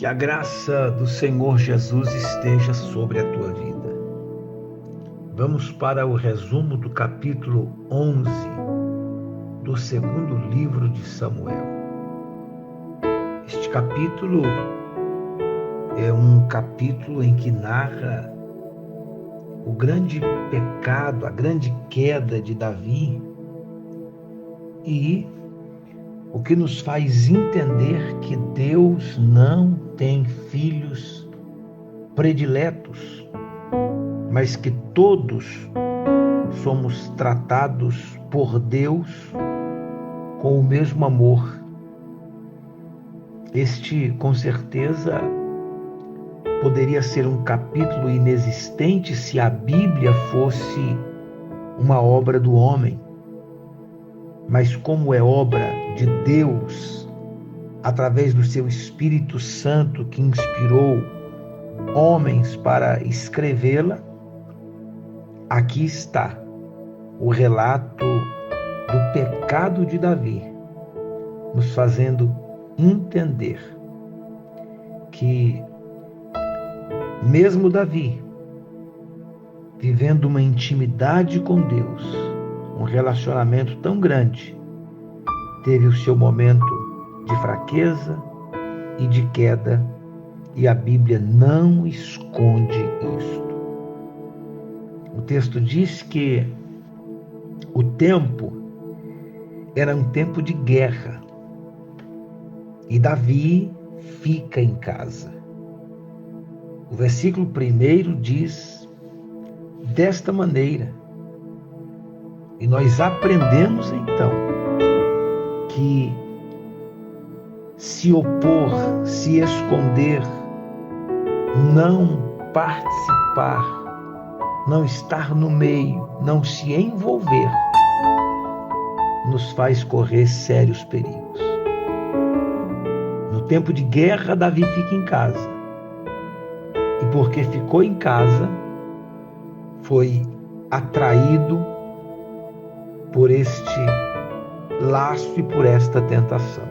Que a graça do Senhor Jesus esteja sobre a tua vida. Vamos para o resumo do capítulo 11 do segundo livro de Samuel. Este capítulo é um capítulo em que narra o grande pecado, a grande queda de Davi e o que nos faz entender que Deus não tem filhos prediletos, mas que todos somos tratados por Deus com o mesmo amor. Este, com certeza, poderia ser um capítulo inexistente se a Bíblia fosse uma obra do homem. Mas como é obra de Deus, através do seu Espírito Santo que inspirou homens para escrevê-la, aqui está o relato do pecado de Davi, nos fazendo entender que mesmo Davi, vivendo uma intimidade com Deus, um relacionamento tão grande, teve o seu momento de fraqueza e de queda, e a Bíblia não esconde isto. O texto diz que o tempo era um tempo de guerra, e Davi fica em casa. O versículo 1 diz desta maneira, e nós aprendemos então que se opor, se esconder, não participar, não estar no meio, não se envolver, nos faz correr sérios perigos. No tempo de guerra, Davi fica em casa. E porque ficou em casa, foi atraído por este laço e por esta tentação.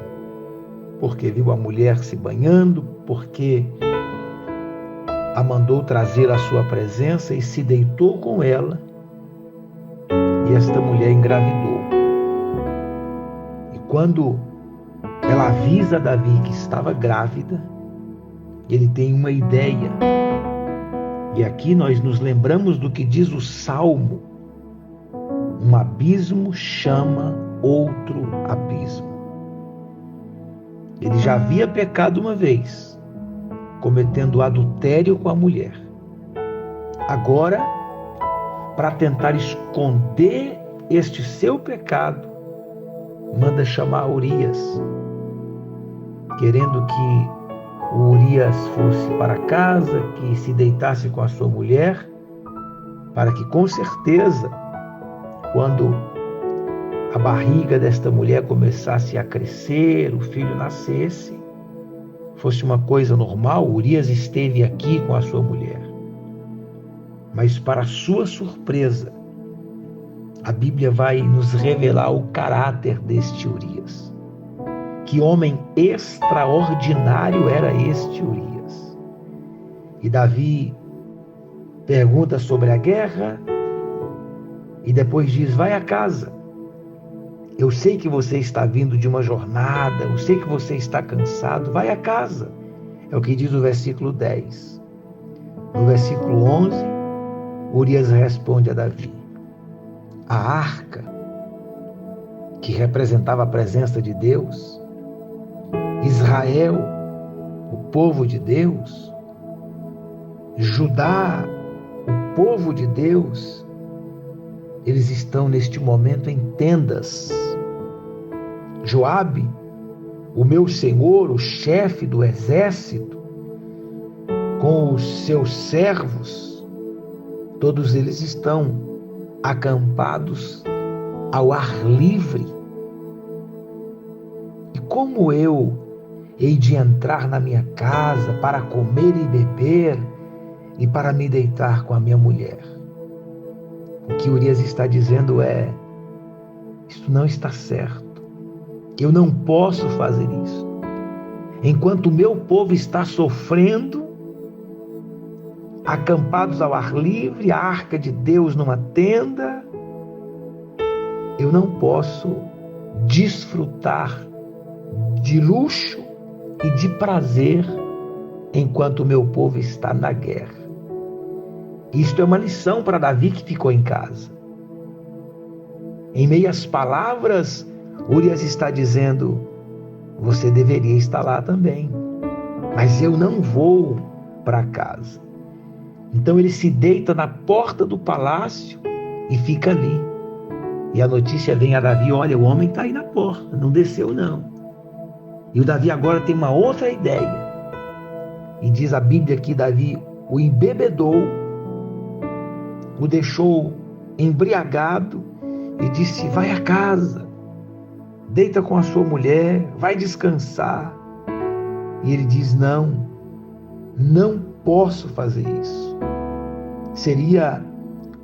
Porque viu a mulher se banhando, porque a mandou trazer à sua presença e se deitou com ela, e esta mulher engravidou. E quando ela avisa Davi que estava grávida, ele tem uma ideia. E aqui nós nos lembramos do que diz o Salmo: um abismo chama outro abismo. Ele já havia pecado uma vez, cometendo adultério com a mulher. Agora, para tentar esconder este seu pecado, manda chamar Urias, querendo que o Urias fosse para casa, que se deitasse com a sua mulher, para que com certeza, quando a barriga desta mulher começasse a crescer, o filho nascesse, fosse uma coisa normal. Urias esteve aqui com a sua mulher. Mas para sua surpresa, a Bíblia vai nos revelar o caráter deste Urias. Que homem extraordinário era este Urias. E Davi pergunta sobre a guerra e depois diz: vai a casa. Eu sei que você está vindo de uma jornada, eu sei que você está cansado, vai a casa. É o que diz o versículo 10. No versículo 11, Urias responde a Davi: a arca, que representava a presença de Deus, Israel, o povo de Deus, Judá, o povo de Deus, eles estão neste momento em tendas. Joabe, o meu senhor, o chefe do exército, com os seus servos, todos eles estão acampados ao ar livre. E como eu hei de entrar na minha casa para comer e beber e para me deitar com a minha mulher? O que Urias está dizendo é: isto não está certo. Eu não posso fazer isso. enquanto o meu povo está sofrendo, acampados ao ar livre, a arca de Deus numa tenda, eu não posso desfrutar de luxo e de prazer enquanto o meu povo está na guerra. Isto é uma lição para Davi, que ficou em casa. Em meias palavras, Urias está dizendo: você deveria estar lá também, mas eu não vou para casa. Então ele se deita na porta do palácio e fica ali. E a notícia vem a Davi: olha, o homem está aí na porta, não desceu não. E o Davi agora tem uma outra ideia. E diz a Bíblia que Davi o embebedou, o deixou embriagado e disse: vai a casa, deita com a sua mulher, vai descansar. E ele diz: não posso fazer isso. Seria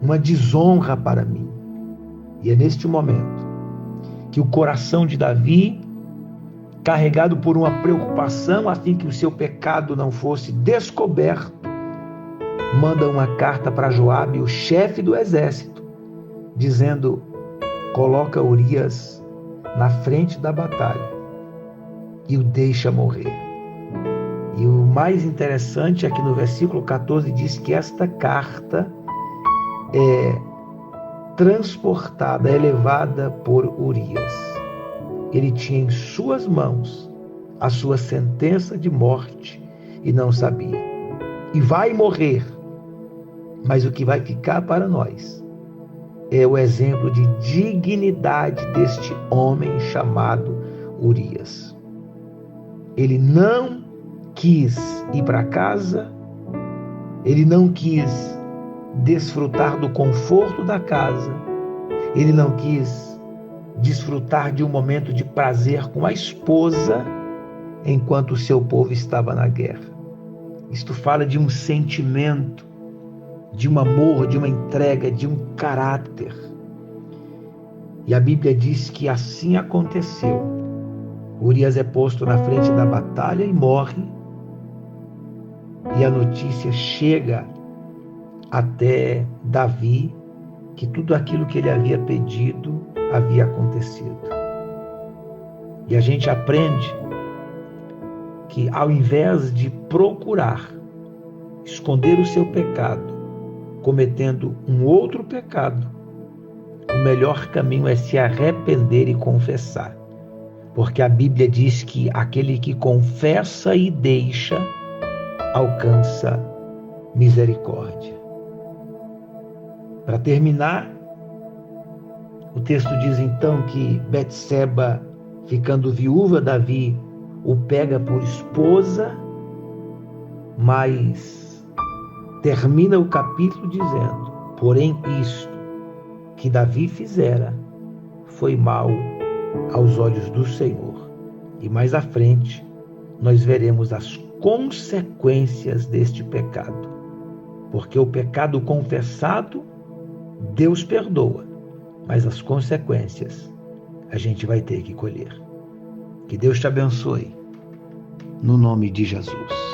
uma desonra para mim. E é neste momento que o coração de Davi, carregado por uma preocupação a fim que o seu pecado não fosse descoberto, manda uma carta para Joabe, o chefe do exército, dizendo: coloca Urias na frente da batalha e o deixa morrer. E o mais interessante é que no versículo 14 diz que esta carta é transportada, é levada por Urias. Ele tinha em suas mãos a sua sentença de morte e não sabia. E vai morrer, mas o que vai ficar para nós é o exemplo de dignidade deste homem chamado Urias. Ele não quis ir para casa, ele não quis desfrutar do conforto da casa, ele não quis desfrutar de um momento de prazer com a esposa enquanto o seu povo estava na guerra. Isto fala de um sentimento, de um amor, de uma entrega, de um caráter. E a Bíblia diz que assim aconteceu. Urias é posto na frente da batalha e morre. E a notícia chega até Davi que tudo aquilo que ele havia pedido havia acontecido. E a gente aprende que, ao invés de procurar esconder o seu pecado, cometendo um outro pecado, o melhor caminho é se arrepender e confessar. Porque a Bíblia diz que aquele que confessa e deixa alcança misericórdia. Para terminar, o texto diz então que Betseba, ficando viúva, Davi o pega por esposa, mas termina o capítulo dizendo: porém isto que Davi fizera foi mal aos olhos do Senhor. E mais à frente nós veremos as consequências deste pecado, porque o pecado confessado Deus perdoa, mas as consequências a gente vai ter que colher. Que Deus te abençoe, no nome de Jesus.